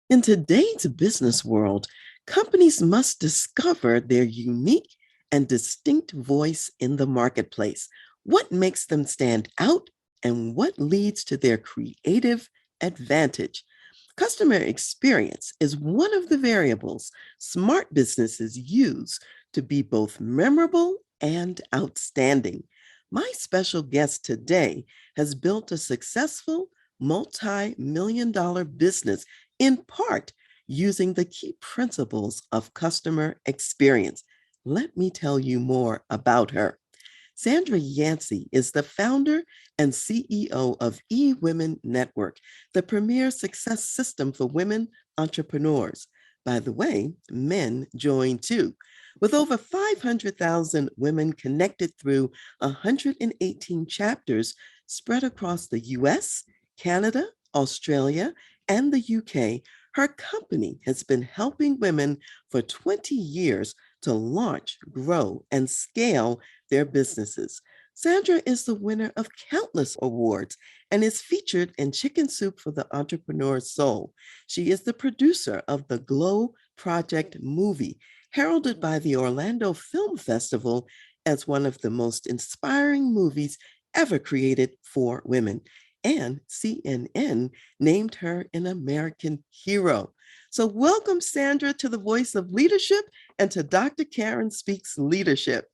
In today's business world, companies must discover their unique and distinct voice in the marketplace. What makes them stand out and what leads to their creative advantage? Customer experience is one of the variables smart businesses use to be both memorable and outstanding. My special guest today has built a successful multi-million dollar business in part using the key principles of customer experience. Let me tell you more about her. Sandra Yancey is the founder and CEO of eWomenNetwork, the premier success system for women entrepreneurs. By the way, men join too. With over 500,000 women connected through 118 chapters spread across the US, Canada, Australia, and the UK, her company has been helping women for 20 years to launch, grow, and scale their businesses. Sandra is the winner of countless awards and is featured in Chicken Soup for the Entrepreneur's Soul. She is the producer of the Glow Project movie, heralded by the Orlando Film Festival as one of the most inspiring movies ever created for women. And CNN named her an American hero. So, welcome, Sandra, to the Voice of Leadership and to Dr. Karen Speaks Leadership.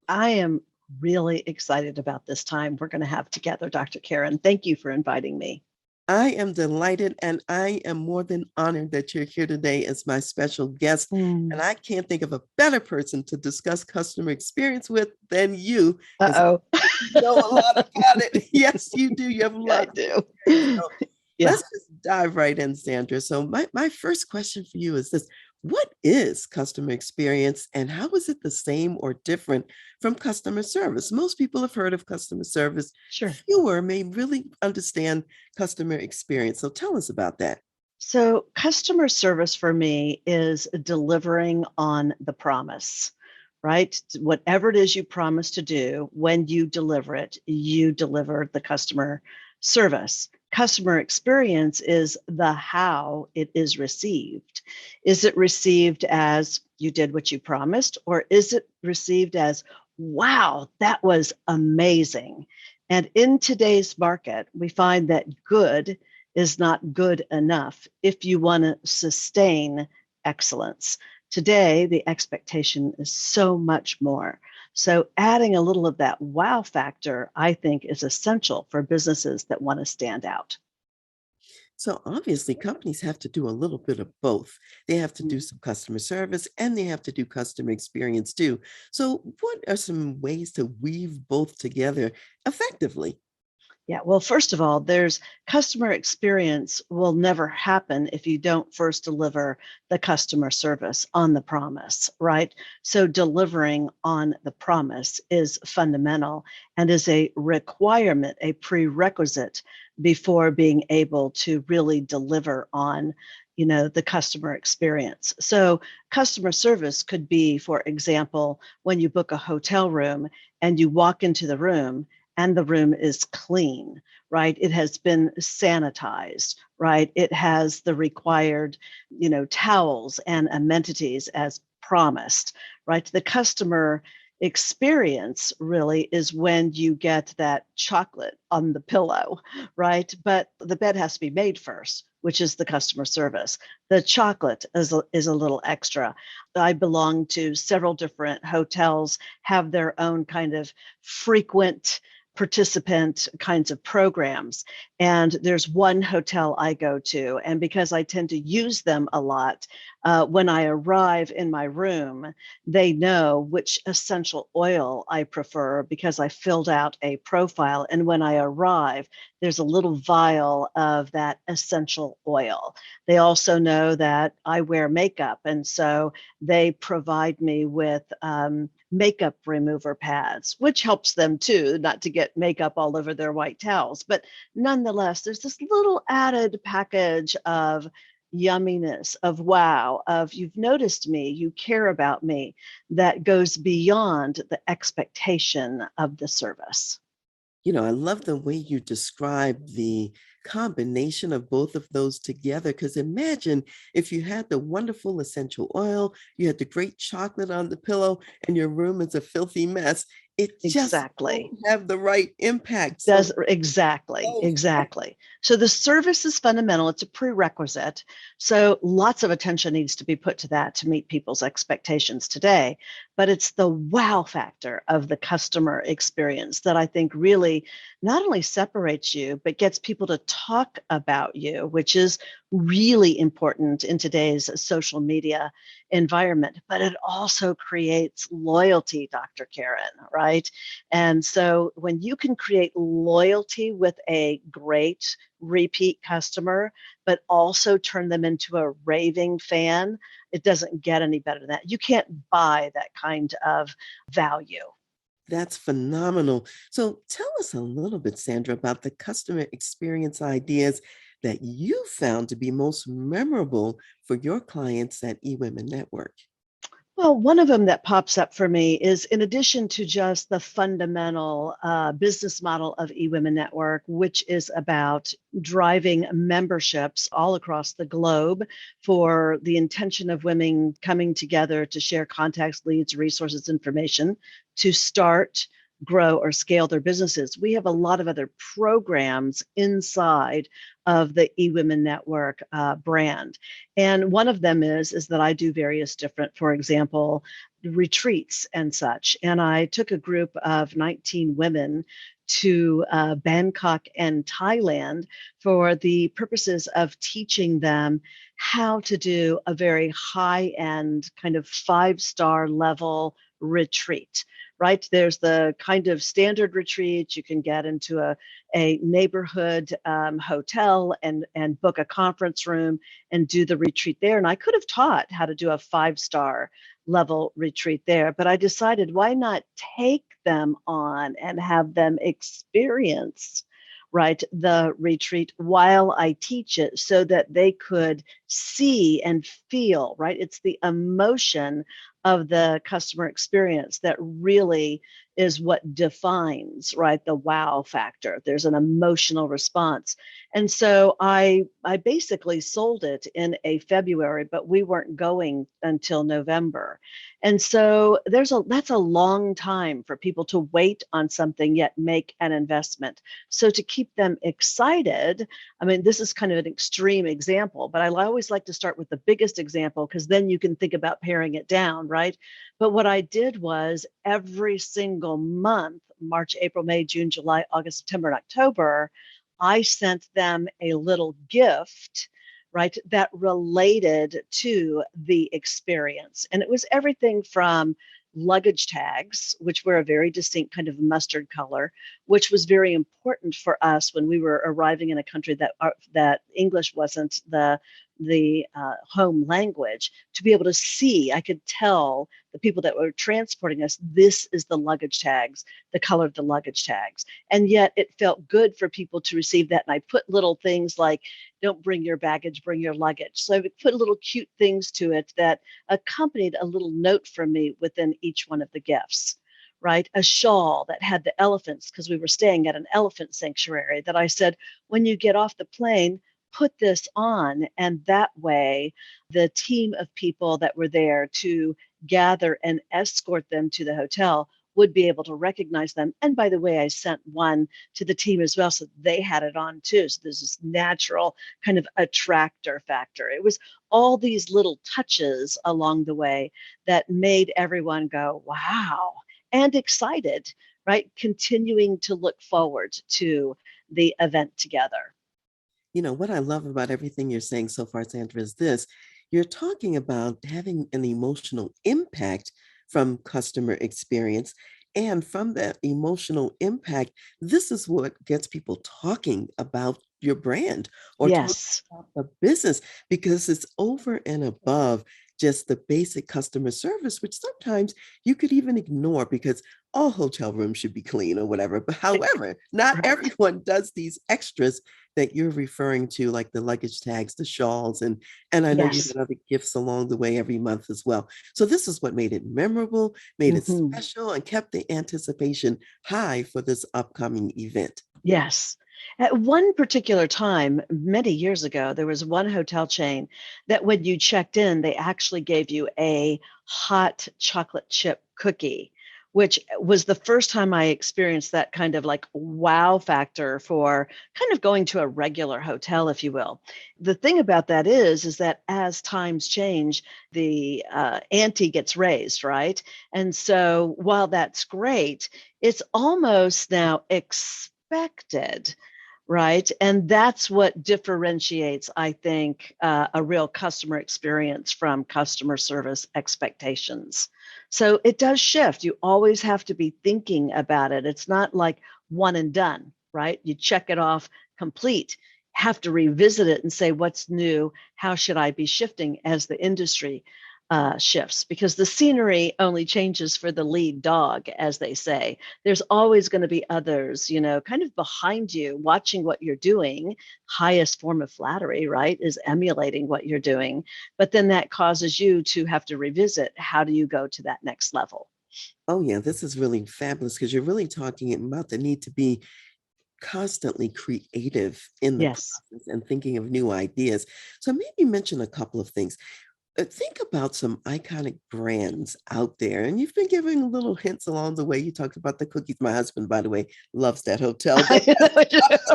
I am really excited about this time we're going to have together, Dr. Karen. Thank you for inviting me. I am delighted and I am more than honored that you're here today as my special guest. And I can't think of a better person to discuss customer experience with than you, as Uh-oh. you know a lot about it. Yes, you do. You have a lot. I do. So Yeah. let's just dive right in, Sandra. So my first question for you is this. What is customer experience and how is it the same or different from customer service? Most people have heard of customer service. Sure. Fewer may really understand customer experience. So tell us about that. So customer service for me is delivering on the promise, right? Whatever it is you promise to do, when you deliver the customer service. Customer experience is the how it is received. Is it received as you did what you promised, or is it received as, wow, that was amazing? And in today's market, we find that good is not good enough if you want to sustain excellence. Today, the expectation is so much more. So adding a little of that wow factor, I think, is essential for businesses that want to stand out. So obviously, companies have to do a little bit of both. They have to do some customer service and they have to do customer experience too. So, what are some ways to weave both together effectively? Yeah, well, first of all, there's customer experience will never happen if you don't first deliver the customer service on the promise, right? So delivering on the promise is fundamental and is a requirement, a prerequisite before being able to really deliver on the customer experience. So customer service could be, for example, when you book a hotel room and you walk into the room and the room is clean, right? It has been sanitized, right? It has the required, towels and amenities as promised, right? The customer experience really is when you get that chocolate on the pillow, right? But the bed has to be made first, which is the customer service. The chocolate is a little extra. I belong to several different hotels, have their own kind of frequent participant kinds of programs. And there's one hotel I go to, and because I tend to use them a lot, when I arrive in my room, they know which essential oil I prefer because I filled out a profile. And when I arrive, there's a little vial of that essential oil. They also know that I wear makeup, and so they provide me with makeup remover pads, which helps them too, not to get makeup all over their white towels. But nonetheless, there's this little added package of yumminess, of wow, of you've noticed me, you care about me, that goes beyond the expectation of the service. I love the way you describe the combination of both of those together. Because imagine if you had the wonderful essential oil, you had the great chocolate on the pillow, and your room is a filthy mess. It just won't Exactly. have the right impact. So, Does exactly, both. exactly. So the service is fundamental, it's a prerequisite. So lots of attention needs to be put to that to meet people's expectations today. But it's the wow factor of the customer experience that I think really not only separates you, but gets people to talk about you, which is really important in today's social media environment. But it also creates loyalty, Dr. Karen, right? And so when you can create loyalty with a great repeat customer, but also turn them into a raving fan, it doesn't get any better than that. You can't buy that kind of value. That's phenomenal. So tell us a little bit, Sandra, about the customer experience ideas that you found to be most memorable for your clients at eWomen Network. Well, one of them that pops up for me is in addition to just the fundamental business model of eWomenNetwork, which is about driving memberships all across the globe for the intention of women coming together to share contacts, leads, resources, information to start, grow, or scale their businesses. We have a lot of other programs inside of the eWomenNetwork brand. And one of them is that I do various different, for example, retreats and such. And I took a group of 19 women to Bangkok and Thailand for the purposes of teaching them how to do a very high end, kind of 5-star level retreat. Right? There's the kind of standard retreat. You can get into a neighborhood hotel and book a conference room and do the retreat there. And I could have taught how to do a 5-star level retreat there, but I decided why not take them on and have them experience, right, the retreat while I teach it so that they could see and feel, right? It's the emotion of the customer experience that really is what defines, right, the wow factor. There's an emotional response. And so I basically sold it in a February, but we weren't going until November. And so that's a long time for people to wait on something yet make an investment. So to keep them excited, I mean, this is kind of an extreme example, but I always like to start with the biggest example because then you can think about paring it down, right? But what I did was every single month, March, April, May, June, July, August, September, and October, I sent them a little gift, right, that related to the experience. And it was everything from luggage tags, which were a very distinct kind of mustard color, which was very important for us when we were arriving in a country that English wasn't the home language, to be able to see. I could tell the people that were transporting us, this is the luggage tags, the color of the luggage tags. And yet it felt good for people to receive that. And I put little things like, don't bring your baggage, bring your luggage. So I put little cute things to it that accompanied a little note from me within each one of the gifts. Right? A shawl that had the elephants, because we were staying at an elephant sanctuary, that I said, when you get off the plane, put this on. And that way, the team of people that were there to gather and escort them to the hotel would be able to recognize them. And by the way, I sent one to the team as well, so they had it on too. So there's this natural kind of attractor factor. It was all these little touches along the way that made everyone go, wow, and excited, right? Continuing to look forward to the event together. What I love about everything you're saying so far, Sandra, is this. You're talking about having an emotional impact from customer experience. And from that emotional impact, this is what gets people talking about your brand or talking Yes. about the business because it's over and above just the basic customer service, which sometimes you could even ignore because all hotel rooms should be clean or whatever. But however, not Right. everyone does these extras that you're referring to, like the luggage tags, the shawls, and I know you Yes. had other gifts along the way every month as well. So this is what made it memorable, made it Mhm. special, and kept the anticipation high for this upcoming event. Yes. At one particular time, many years ago, there was one hotel chain that when you checked in, they actually gave you a hot chocolate chip cookie, which was the first time I experienced that kind of like wow factor for kind of going to a regular hotel, if you will. The thing about that is that as times change, the ante gets raised, right? And so while that's great, it's almost now expected, right? And that's what differentiates, I think, a real customer experience from customer service expectations. So it does shift. You always have to be thinking about it. It's not like one and done, right? You check it off complete. Have to revisit it and say, what's new? How should I be shifting as the industry shifts? Because the scenery only changes for the lead dog, as they say. There's always going to be others, kind of behind you, watching what you're doing. Highest form of flattery, right, is emulating what you're doing. But then that causes you to have to revisit, how do you go to that next level? Oh, yeah, this is really fabulous because you're really talking about the need to be constantly creative in the Yes. process and thinking of new ideas. So maybe mention a couple of things. Think about some iconic brands out there, and you've been giving little hints along the way. You talked about the cookies. My husband, by the way, loves that hotel, but Right, yes,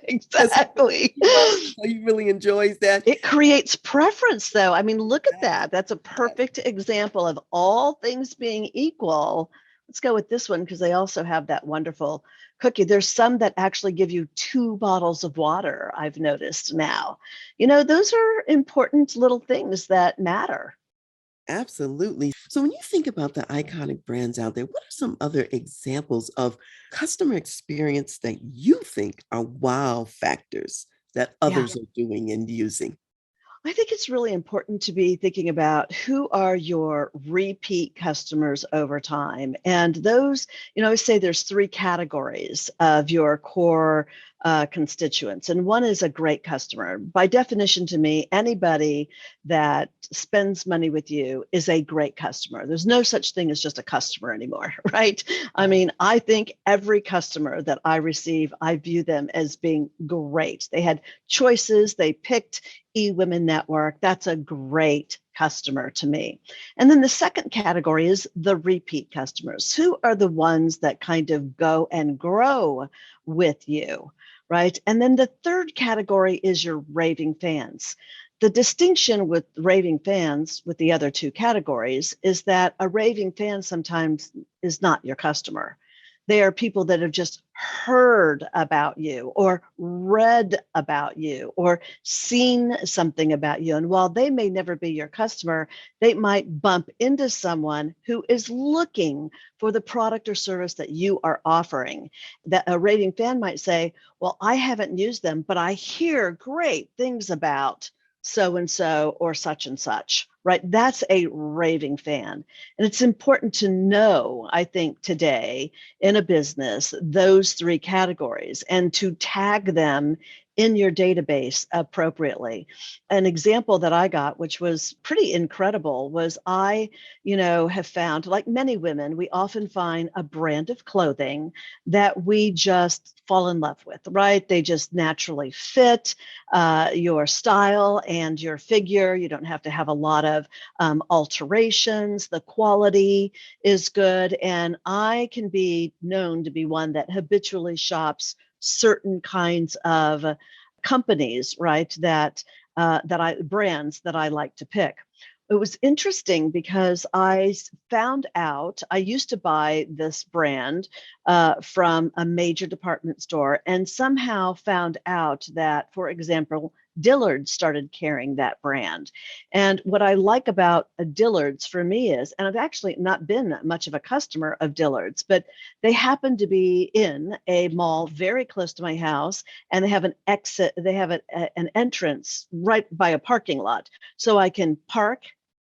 exactly. he loves it, so he really enjoys that. It creates preference, though. I mean, look at Yes, that. That's a yes. perfect example of all things being equal. Let's go with this one because they also have that wonderful cookie. There's some that actually give you 2 bottles of water, I've noticed now. Those are important little things that matter. Absolutely. So, when you think about the iconic brands out there, what are some other examples of customer experience that you think are wow factors that Yeah. others are doing and using? I think it's really important to be thinking about who are your repeat customers over time. And those, I say there's 3 categories of your core constituents. And one is a great customer. By definition, to me, anybody that spends money with you is a great customer. There's no such thing as just a customer anymore, right? I mean, I think every customer that I receive, I view them as being great. They had choices, they picked eWomenNetwork. That's a great customer to me. And then the second category is the repeat customers. Who are the ones that kind of go and grow with you, right? And then the third category is your raving fans. The distinction with raving fans with the other 2 categories is that a raving fan sometimes is not your customer. They are people that have just heard about you or read about you or seen something about you. And while they may never be your customer, they might bump into someone who is looking for the product or service that you are offering. That a raving fan might say, well, I haven't used them, but I hear great things about so and so or such and such, right? That's a raving fan. And it's important to know, I think, today in a business, those 3 categories and to tag them in your database appropriately. An example that I got, which was pretty incredible, was have found, like many women, we often find a brand of clothing that we just fall in love with, right? They just naturally fit your style and your figure. You don't have to have a lot of alterations. The quality is good. And I can be known to be one that habitually shops certain kinds of companies, right? That brands that I like to pick. It was interesting because found out I used to buy this brand from a major department store and somehow found out that, for example, Dillard's started carrying that brand. And what I like about a Dillard's for me is, and I've actually not been much of a customer of Dillard's, but they happen to be in a mall very close to my house, and they have an exit, they have an entrance right by a parking lot. So I can park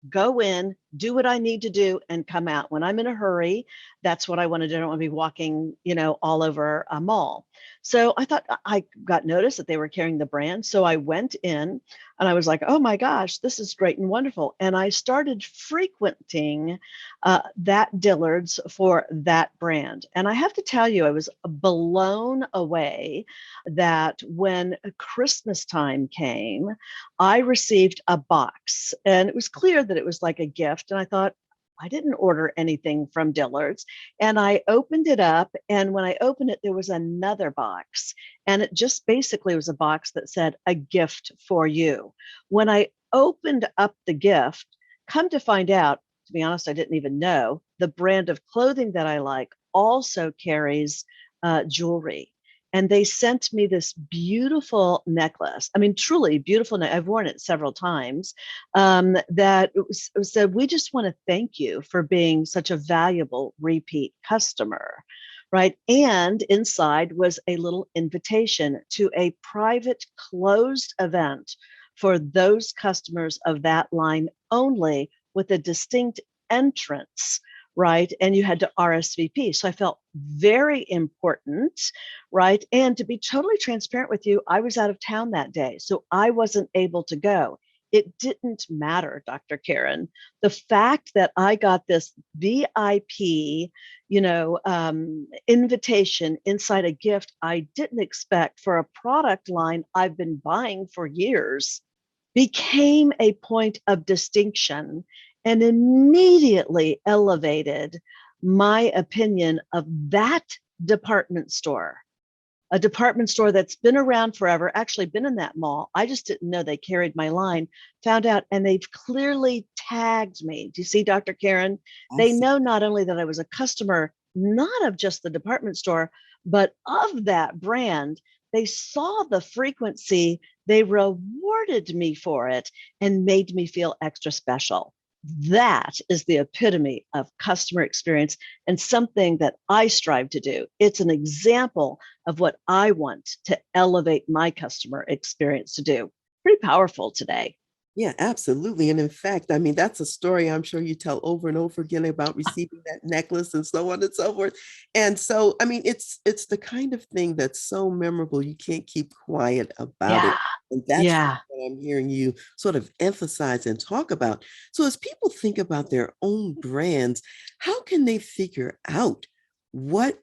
go in, do what I need to do, and come out. When I'm in a hurry, that's what I want to do. I don't want to be walking, all over a mall. So I thought I got notice that they were carrying the brand. So I went in and I was like, oh my gosh, this is great and wonderful. And I started frequenting that Dillard's for that brand. And I have to tell you, I was blown away that when Christmas time came, I received a box, and it was clear that it was like a gift. And I thought, I didn't order anything from Dillard's. And I opened it up. And when I opened it, there was another box. And it just basically was a box that said, a gift for you. When I opened up the gift, come to find out, to be honest, I didn't even know the brand of clothing that I like also carries jewelry. And they sent me this beautiful necklace. I mean, truly beautiful. I've worn it several times. It said, we just want to thank you for being such a valuable repeat customer, right? And inside was a little invitation to a private closed event for those customers of that line only, with a distinct entrance, right? And you had to RSVP. So I felt very important, right? And to be totally transparent with you, I was out of town that day, so I wasn't able to go. It didn't matter, Dr. Karen. The fact that I got this VIP, invitation inside a gift I didn't expect for a product line I've been buying for years became a point of distinction and immediately elevated my opinion of that department store, a department store that's been around forever, actually been in that mall. I just didn't know they carried my line, found out, and they've clearly tagged me. Do you see, Dr. Karen? They know not only that I was a customer, not of just the department store, but of that brand. They saw the frequency, they rewarded me for it, and made me feel extra special. That is the epitome of customer experience, and something that I strive to do. It's an example of what I want to elevate my customer experience to do. Pretty powerful today. Yeah, absolutely. And in fact, I mean, that's a story I'm sure you tell over and over again about receiving that necklace and so on and so forth. And so, I mean, it's the kind of thing that's so memorable, you can't keep quiet about it. Yeah. And that's Yeah. what I'm hearing you sort of emphasize and talk about. So as people think about their own brands, how can they figure out what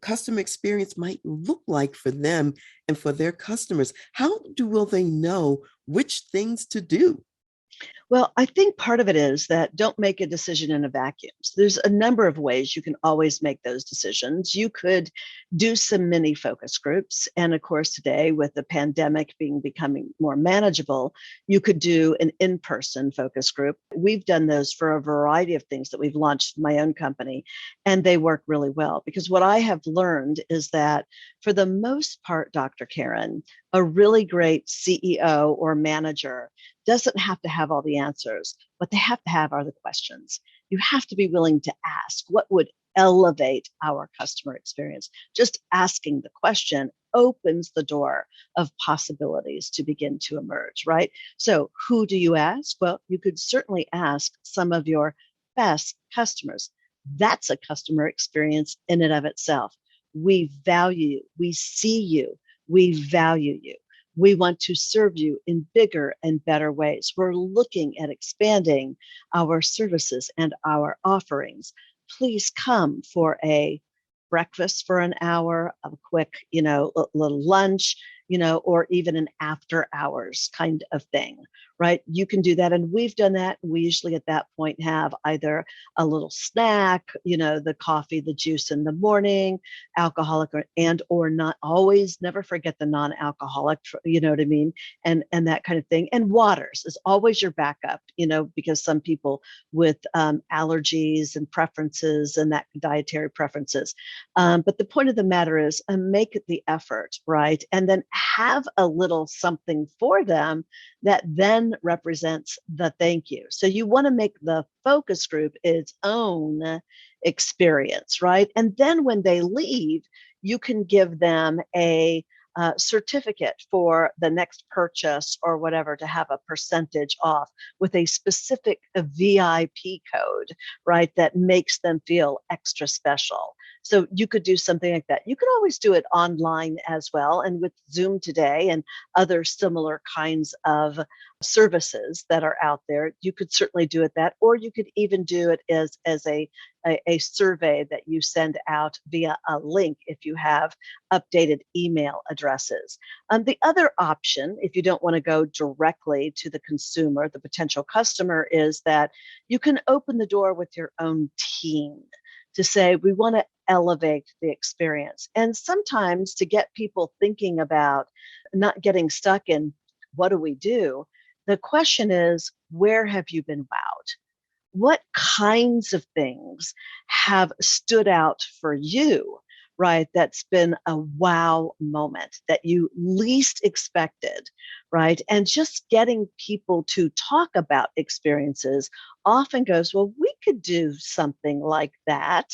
customer experience might look like for them and for their customers? How will they know which things to do? Well, I think part of it is that don't make a decision in a vacuum. So there's a number of ways you can always make those decisions. You could do some mini focus groups. And of course, today with the pandemic becoming more manageable, you could do an in-person focus group. We've done those for a variety of things that we've launched in my own company, and they work really well. Because what I have learned is that for the most part, Dr. Karen, a really great CEO or manager doesn't have to have all the answers. What they have to have are the questions. You have to be willing to ask what would elevate our customer experience. Just asking the question opens the door of possibilities to begin to emerge, right? So, who do you ask? Well, you could certainly ask some of your best customers. That's a customer experience in and of itself. We value you, we see you, we value you. We want to serve you in bigger and better ways. We're looking at expanding our services and our offerings. Please come for a breakfast for an hour, a quick, little lunch, or even an after hours kind of thing, right? You can do that. And we've done that. We usually at that point have either a little snack, the coffee, the juice in the morning, alcoholic or not, always never forget the non-alcoholic, you know what I mean? And that kind of thing. And waters is always your backup, because some people with allergies and preferences and that dietary preferences. But the point of the matter is make the effort, right? And then have a little something for them that then represents the thank you. So you want to make the focus group its own experience, right? And then when they leave, you can give them certificate for the next purchase or whatever to have a percentage off with a specific VIP code, right, that makes them feel extra special. So you could do something like that. You could always do it online as well. And with Zoom today and other similar kinds of services that are out there, you could certainly do it that, or you could even do it as a survey that you send out via a link if you have updated email addresses. The other option, if you don't want to go directly to the consumer, the potential customer, is that you can open the door with your own team to say, we want to elevate the experience. And sometimes to get people thinking about not getting stuck in what do we do, the question is, where have you been wowed? What kinds of things have stood out for you, right? That's been a wow moment that you least expected, right? And just getting people to talk about experiences often goes, well, we could do something like that,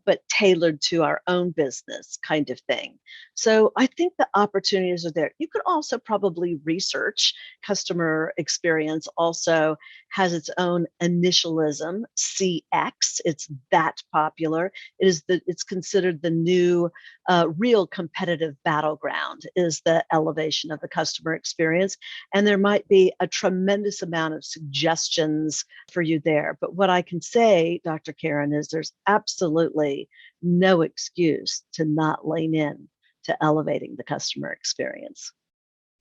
but tailored to our own business kind of thing. So I think the opportunities are there. You could also probably research. Customer experience also has its own initialism, CX. It's that popular. It's considered the new real competitive battleground, is the elevation of the customer experience. And there might be a tremendous amount of suggestions for you there. But what I can say, Dr. Karen, is there's absolutely no excuse to not lean in to elevating the customer experience.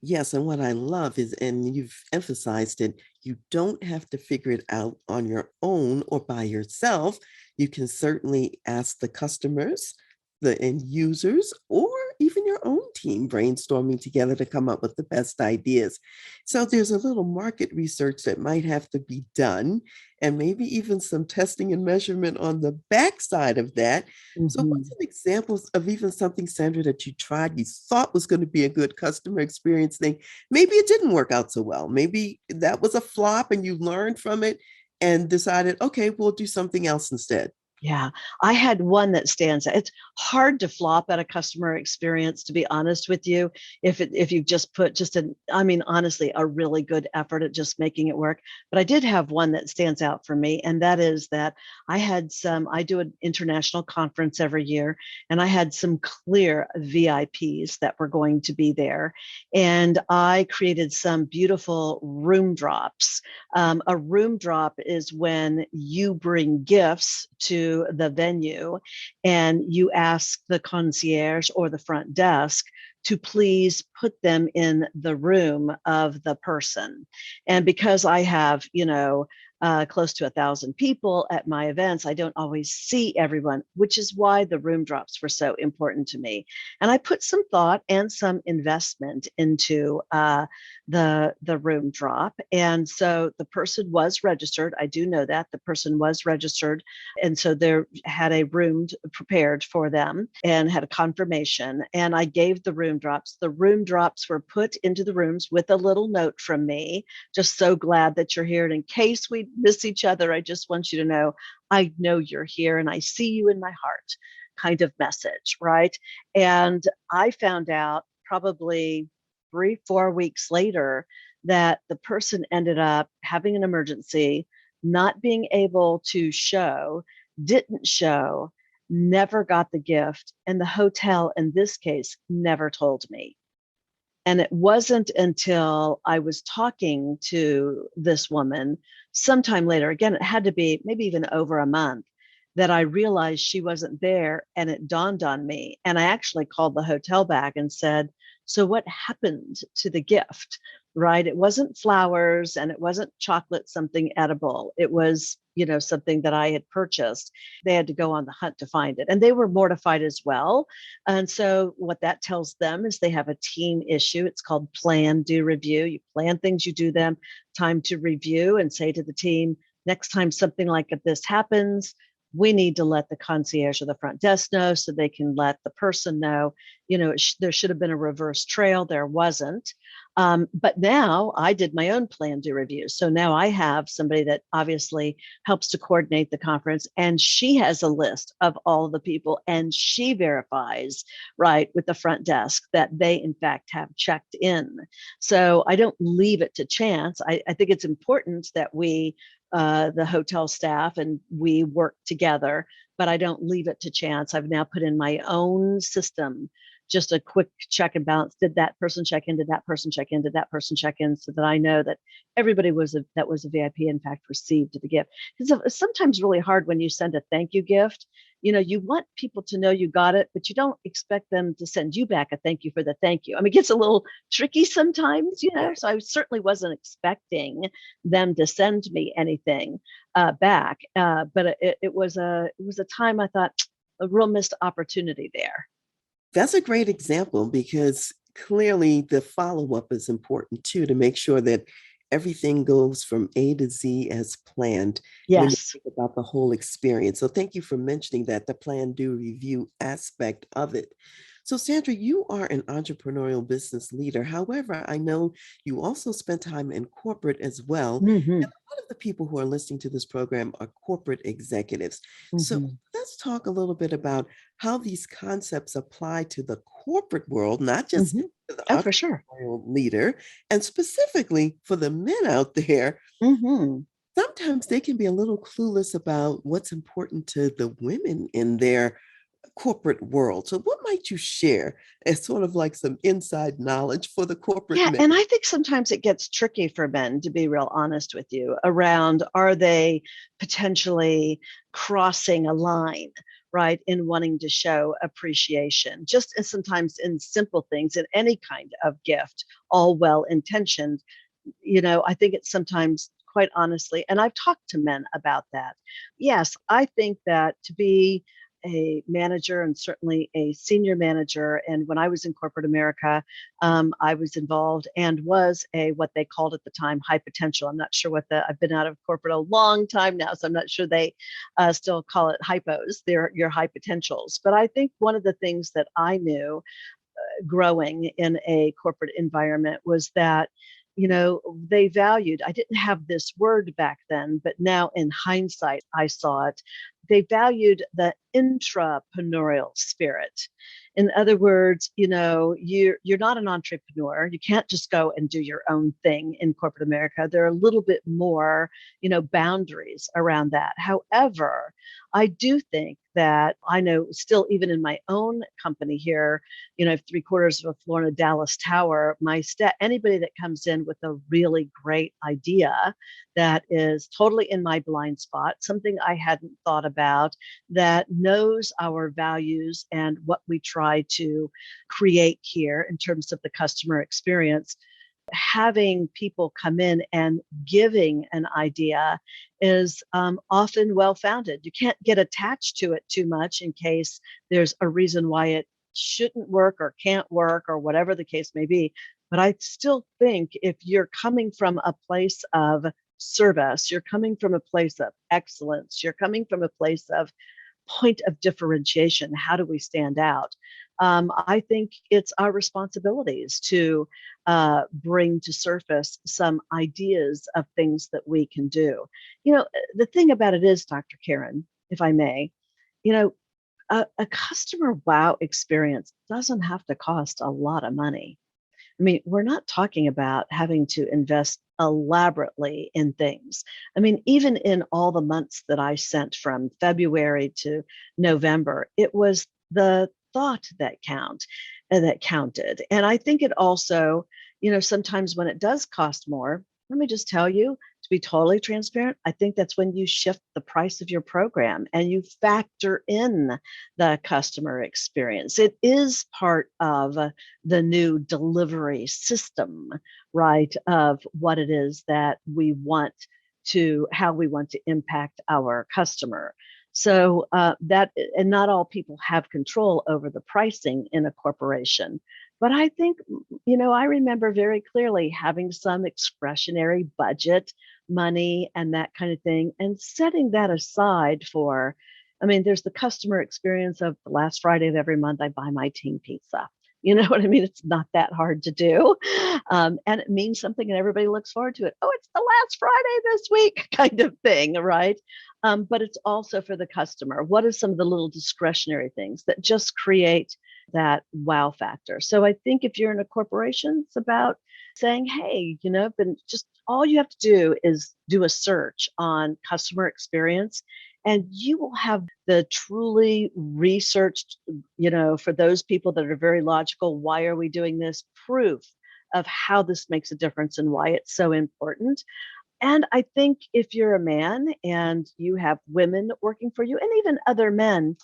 Yes, and what I love is, and you've emphasized it, you don't have to figure it out on your own or by yourself. You can certainly ask the customers, the end users, or even your own team brainstorming together to come up with the best ideas. So there's a little market research that might have to be done, and maybe even some testing and measurement on the backside of that. So what's Mhm. an example of even something, Sandra, that you tried, you thought was going to be a good customer experience thing? Maybe it didn't work out so well. Maybe that was a flop and you learned from it and decided, okay, we'll do something else instead. Yeah, I had one that stands out. It's hard to flop at a customer experience, to be honest with you. If you just put just an, I mean, honestly, a really good effort at just making it work. But I did have one that stands out for me, and that is that I do an international conference every year, and I had some clear VIPs that were going to be there, and I created some beautiful room drops. A room drop is when you bring gifts to the venue and you ask the concierge or the front desk to please put them in the room of the person. And because I have, close to 1,000 people at my events, I don't always see everyone, which is why the room drops were so important to me. And I put some thought and some investment into the room drop. And so the person was registered. I do know that the person was registered. And so there had a room prepared for them and had a confirmation. And I gave the room drops. The room drops were put into the rooms with a little note from me. Just so glad that you're here. And in case we miss each other, I just want you to know I know you're here and I see you in my heart, kind of message, right? And I found out probably 3, 4 weeks later that the person ended up having an emergency, not being able to show, didn't show, never got the gift, and the hotel in this case never told me. And it wasn't until I was talking to this woman sometime later, again, it had to be maybe even over a month, that I realized she wasn't there. And it dawned on me. And I actually called the hotel back and said, so what happened to the gift? Right? It wasn't flowers and it wasn't chocolate, something edible. It was, something that I had purchased. They had to go on the hunt to find it. And they were mortified as well. And so what that tells them is they have a team issue. It's called plan, do, review. You plan things, you do them, time to review and say to the team, next time something like this happens, we need to let the concierge or the front desk know so they can let the person know. There should have been a reverse trail. There wasn't. But now I did my own plan do review. So now I have somebody that obviously helps to coordinate the conference, and she has a list of all of the people, and she verifies, right, with the front desk that they in fact have checked in. So I don't leave it to chance. I think it's important that we, the hotel staff, and we work together, but I don't leave it to chance. I've now put in my own system, just a quick check and balance. Did that person check in? Did that person check in? Did that person check in? So that I know that everybody that was a VIP, in fact, received the gift. Because it's sometimes really hard when you send a thank you gift. You want people to know you got it, but you don't expect them to send you back a thank you for the thank you. I mean, it gets a little tricky sometimes, so I certainly wasn't expecting them to send me anything back. But it was a time I thought a real missed opportunity there. That's a great example because clearly the follow up is important too to make sure that everything goes from A to Z as planned when you Yes. think about the whole experience. So, thank you for mentioning that, the plan, do, review aspect of it. So, Sandra, you are an entrepreneurial business leader. However, I know you also spent time in corporate as well. Mm-hmm. And a lot of the people who are listening to this program are corporate executives. So, Mm-hmm. let's talk a little bit about how these concepts apply to the corporate world, not just Mm-hmm. to the Oh, for sure. entrepreneurial leader, and specifically for the men out there. Mm-hmm. Sometimes they can be a little clueless about what's important to the women in their corporate world. So, what might you share as sort of like some inside knowledge for the corporate Yeah, men? and I think sometimes it gets tricky for men, to be real honest with you, around are they potentially crossing a line, right, in wanting to show appreciation, just as sometimes in simple things, in any kind of gift, all well intentioned. I think it's sometimes, quite honestly, and I've talked to men about that. Yes, I think that to be a manager, and certainly a senior manager, and when I was in corporate America, I was involved and was a what they called at the time high potential. I'm not sure I've been out of corporate a long time now, so I'm not sure they still call it hypos. They're your high potentials. But I think one of the things that I knew growing in a corporate environment was that they valued, I didn't have this word back then, but now in hindsight I saw it, they valued the intrapreneurial spirit. In other words, you're not an entrepreneur. You can't just go and do your own thing in corporate America. There are a little bit more boundaries around that. However, I do think that I know still, even in my own company here, 3/4 of a floor in a Dallas tower, anybody that comes in with a really great idea that is totally in my blind spot, something I hadn't thought about, that knows our values and what we try to create here in terms of the customer experience, having people come in and giving an idea is often well founded. You can't get attached to it too much in case there's a reason why it shouldn't work or can't work or whatever the case may be. But I still think if you're coming from a place of service, you're coming from a place of excellence, you're coming from a place of point of differentiation. How do we stand out? I think it's our responsibilities to bring to surface some ideas of things that we can do. The thing about it is, Dr. Karen, if I may, you know, a customer wow experience doesn't have to cost a lot of money. I mean, we're not talking about having to invest elaborately in things. I mean, even in all the months that I sent from February to November, it was the thought that counted. And I think it also, sometimes when it does cost more, let me just tell you, to be totally transparent, I think that's when you shift the price of your program and you factor in the customer experience. It is part of the new delivery system, right, of what it is that how we want to impact our customer. So and not all people have control over the pricing in a corporation. But I think, I remember very clearly having some discretionary budget money and that kind of thing, and setting that aside for, I mean, there's the customer experience of the last Friday of every month, I buy my team pizza. You know what I mean? It's not that hard to do. And it means something and everybody looks forward to it. Oh, it's the last Friday this week kind of thing, right? But it's also for the customer. What are some of the little discretionary things that just create that wow factor? So I think if you're in a corporation, it's about saying, hey, but just all you have to do is do a search on customer experience and you will have the truly researched, for those people that are very logical, why are we doing this? Proof of how this makes a difference and why it's so important. And I think if you're a man and you have women working for you and even other men,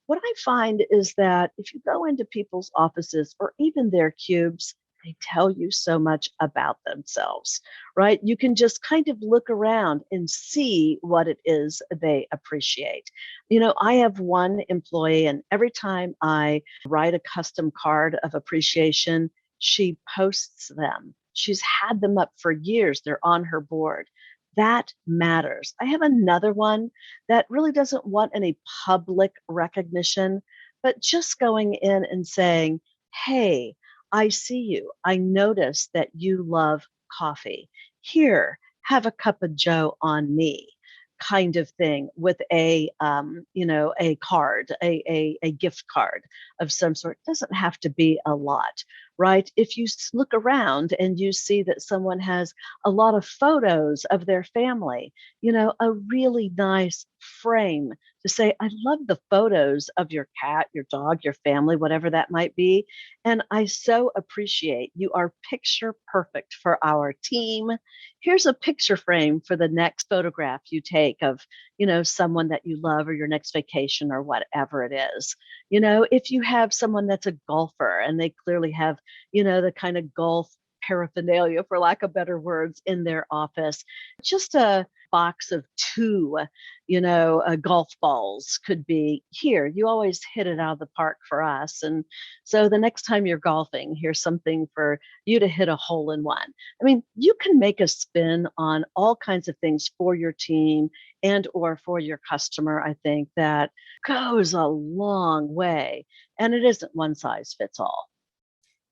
what I find is that if you go into people's offices or even their cubes, they tell you so much about themselves, right? You can just kind of look around and see what it is they appreciate. I have one employee, and every time I write a custom card of appreciation, she posts them. She's had them up for years. They're on her board. That matters. I have another one that really doesn't want any public recognition, but just going in and saying, hey, I see you. I notice that you love coffee. Here, have a cup of Joe on me, kind of thing, with a card, a gift card of some sort. It doesn't have to be a lot, right? If you look around and you see that someone has a lot of photos of their family, a really nice frame to say, I love the photos of your cat, your dog, your family, whatever that might be. And I so appreciate you are picture perfect for our team. Here's a picture frame for the next photograph you take of, someone that you love or your next vacation or whatever it is. If you have someone that's a golfer and they clearly have, the kind of golf paraphernalia, for lack of better words, in their office, just a box of two, golf balls could be here. You always hit it out of the park for us. And so the next time you're golfing, here's something for you to hit a hole in one. I mean, you can make a spin on all kinds of things for your team and or for your customer. I think that goes a long way, and it isn't one size fits all.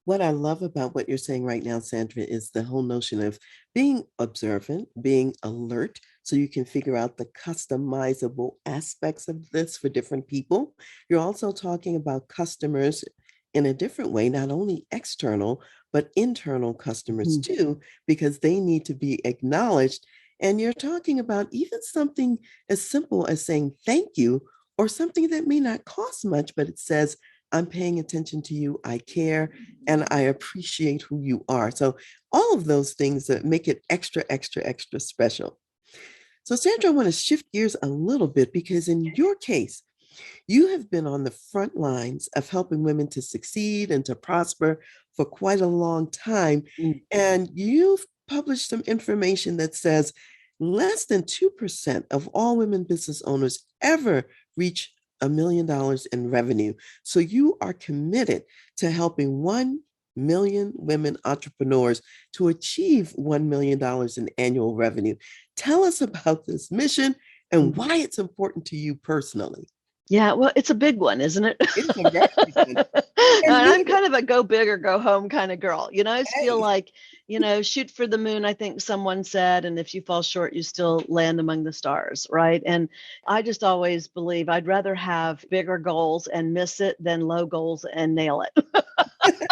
What I love about what you're saying right now, Sandra, is the whole notion of being observant, being alert, so you can figure out the customizable aspects of this for different people. You're also talking about customers in a different way, not only external, but internal customers Mhm. too, because they need to be acknowledged. And you're talking about even something as simple as saying thank you, or something that may not cost much, but it says, I'm paying attention to you, I care, and I appreciate who you are. So all of those things that make it extra, extra, extra special. So Sandra, I want to shift gears a little bit because in your case, you have been on the front lines of helping women to succeed and to prosper for quite a long time. Mm. And you've published some information that says less than 2% of all women business owners ever reach $1 million in revenue. So you are committed to helping 1 million women entrepreneurs to achieve $1 million in annual revenue. Tell us about this mission and Mhm. why it's important to you personally. Yeah, well, it's a big one, isn't it? It's a very big one. And And I'm need it. kind of a go big or go home kind of girl. I just feel Hey, like, shoot for the moon, I think someone said, and if you fall short, you still land among the stars, right? And I just always believe I'd rather have bigger goals and miss it than low goals and nail it.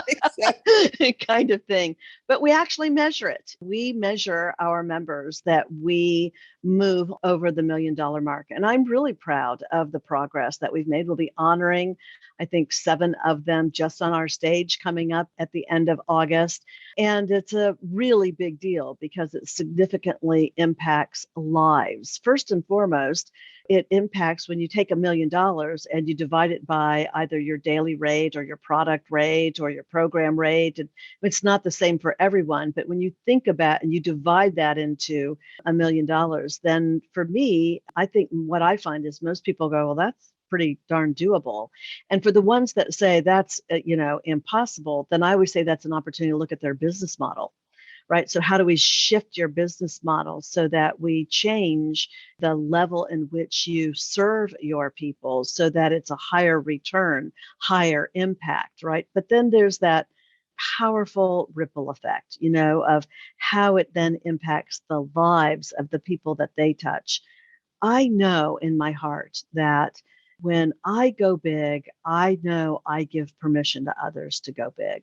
exactly. Kind of thing. But we actually measure it. We measure our members that we move over the $1 million mark. And I'm really proud of the progress that we've made. We'll be honoring, I think, 7 of them just on our stage coming up at the end of August. And it's a really big deal because it significantly impacts lives. First and foremost, it impacts when you take $1 million and you divide it by either your daily rate or your product rate or your program rate. And it's not the same for everyone, but when you think about and you divide that into $1 million, then for me, I think what I find is most people go, well, that's pretty darn doable. And for the ones that say that's impossible, then I would say that's an opportunity to look at their business model, right? So how do we shift your business model so that we change the level in which you serve your people so that it's a higher return, higher impact, right? But then there's that powerful ripple effect, of how it then impacts the lives of the people that they touch. I know in my heart that when I go big, I know I give permission to others to go big.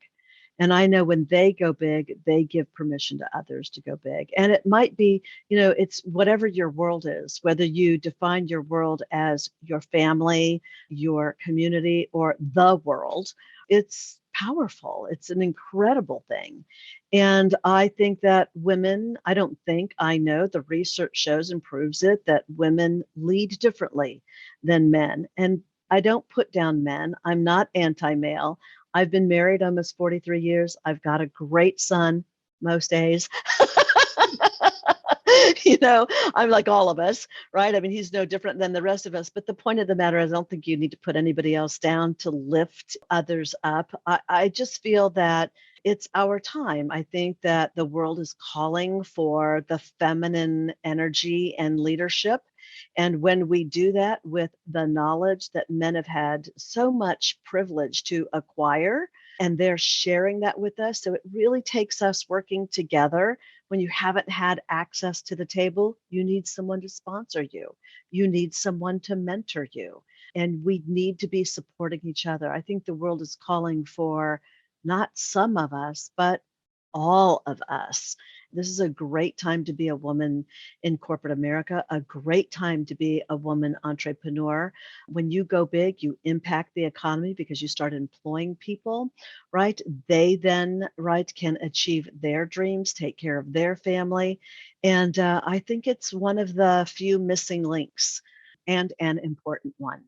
And I know when they go big, they give permission to others to go big. And it might be, it's whatever your world is, whether you define your world as your family, your community, or the world, it's powerful. It's an incredible thing. And I think that women, I don't think, I know the research shows and proves it that women lead differently than men. And I don't put down men. I'm not anti male. I've been married almost 43 years. I've got a great son most days. I'm like all of us, right? I mean, he's no different than the rest of us. But the point of the matter is, I don't think you need to put anybody else down to lift others up. I just feel that it's our time. I think that the world is calling for the feminine energy and leadership. And when we do that with the knowledge that men have had so much privilege to acquire, and they're sharing that with us. So it really takes us working together. When you haven't had access to the table, you need someone to sponsor you. You need someone to mentor you. And we need to be supporting each other. I think the world is calling for not some of us, but all of us. This is a great time to be a woman in corporate America, a great time to be a woman entrepreneur. When you go big, you impact the economy because you start employing people, right? They then, right, can achieve their dreams, take care of their family. And I think it's one of the few missing links and an important one.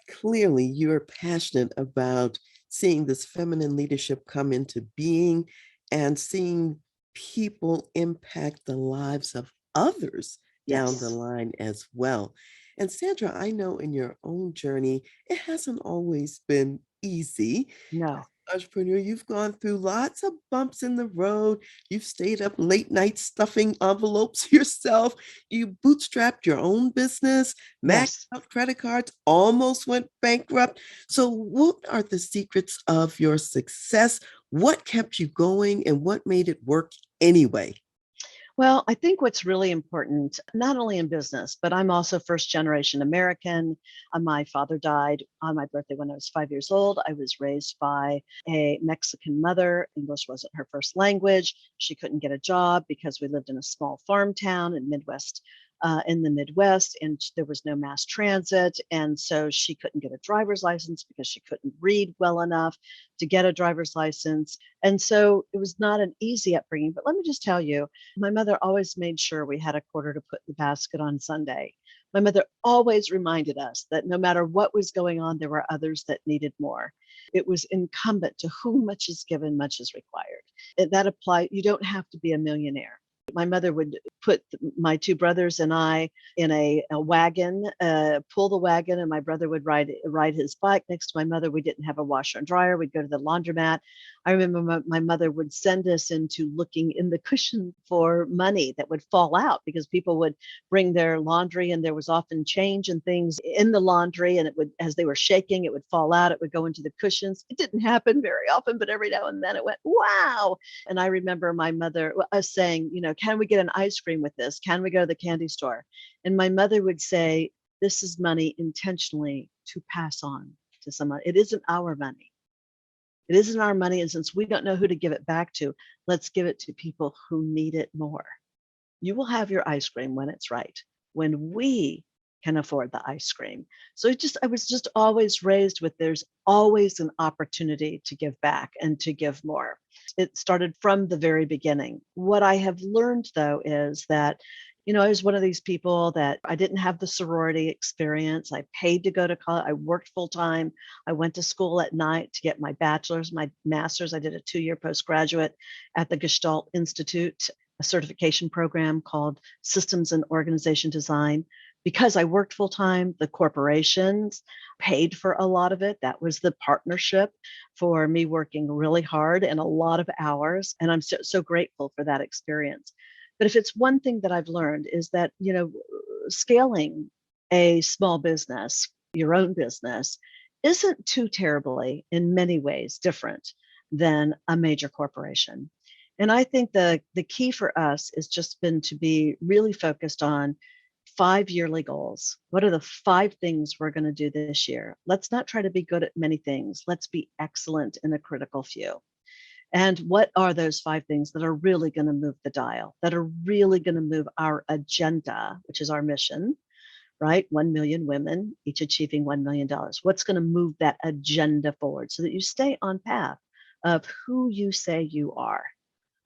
Clearly, you're passionate about seeing this feminine leadership come into being and seeing people impact the lives of others down the Yes. line as well. And Sandra, I know in your own journey, it hasn't always been easy. No. Entrepreneur, you've gone through lots of bumps in the road. You've stayed up late nights stuffing envelopes yourself. You bootstrapped your own business, maxed Yes. out credit cards, almost went bankrupt. So, what are the secrets of your success? What kept you going and what made it work anyway? Well, I think what's really important, not only in business, but I'm also first generation American. My father died on my birthday when I was 5 years old. I was raised by a Mexican mother. English wasn't her first language. She couldn't get a job because we lived in a small farm town in the Midwest, and there was no mass transit. And so she couldn't get a driver's license because she couldn't read well enough to get a driver's license. And so it was not an easy upbringing. But let me just tell you, my mother always made sure we had a quarter to put in the basket on Sunday. My mother always reminded us that no matter what was going on, there were others that needed more. It was incumbent to whom much is given, much is required. That applied, you don't have to be a millionaire. My mother would put my two brothers and I in a wagon, pull the wagon, and my brother would ride his bike next to my mother. We didn't have a washer and dryer. We'd go to the laundromat. I remember my mother would send us into looking in the cushion for money that would fall out because people would bring their laundry and there was often change and things in the laundry, and it would, as they were shaking, it would fall out. It would go into the cushions. It didn't happen very often, but every now and then it went, wow. And I remember my mother, us saying, can we get an ice cream with this? Can we go to the candy store? And my mother would say, this is money intentionally to pass on to someone. It isn't our money. It isn't our money. And since we don't know who to give it back to, let's give it to people who need it more. You will have your ice cream when it's right, when we can afford the ice cream. So I was just always raised with there's always an opportunity to give back and to give more. It started from the very beginning. What I have learned though is that I was one of these people that I didn't have the sorority experience. I paid to go to college. I worked full time. I went to school at night to get my bachelor's, my master's. I did a 2-year postgraduate at the Gestalt Institute, a certification program called Systems and Organization Design. because I worked full time, the corporations paid for a lot of it. That was the partnership for me working really hard and a lot of hours. And I'm so grateful for that experience. But if it's one thing that I've learned is that, scaling a small business, your own business, isn't too terribly, in many ways, different than a major corporation. And I think the key for us has just been to be really focused on 5 yearly goals. What are the 5 things we're going to do this year? Let's not try to be good at many things. Let's be excellent in a critical few. And what are those 5 things that are really going to move the dial, that are really going to move our agenda, which is our mission, right? 1 million women, each achieving $1 million. What's going to move that agenda forward so that you stay on path of who you say you are?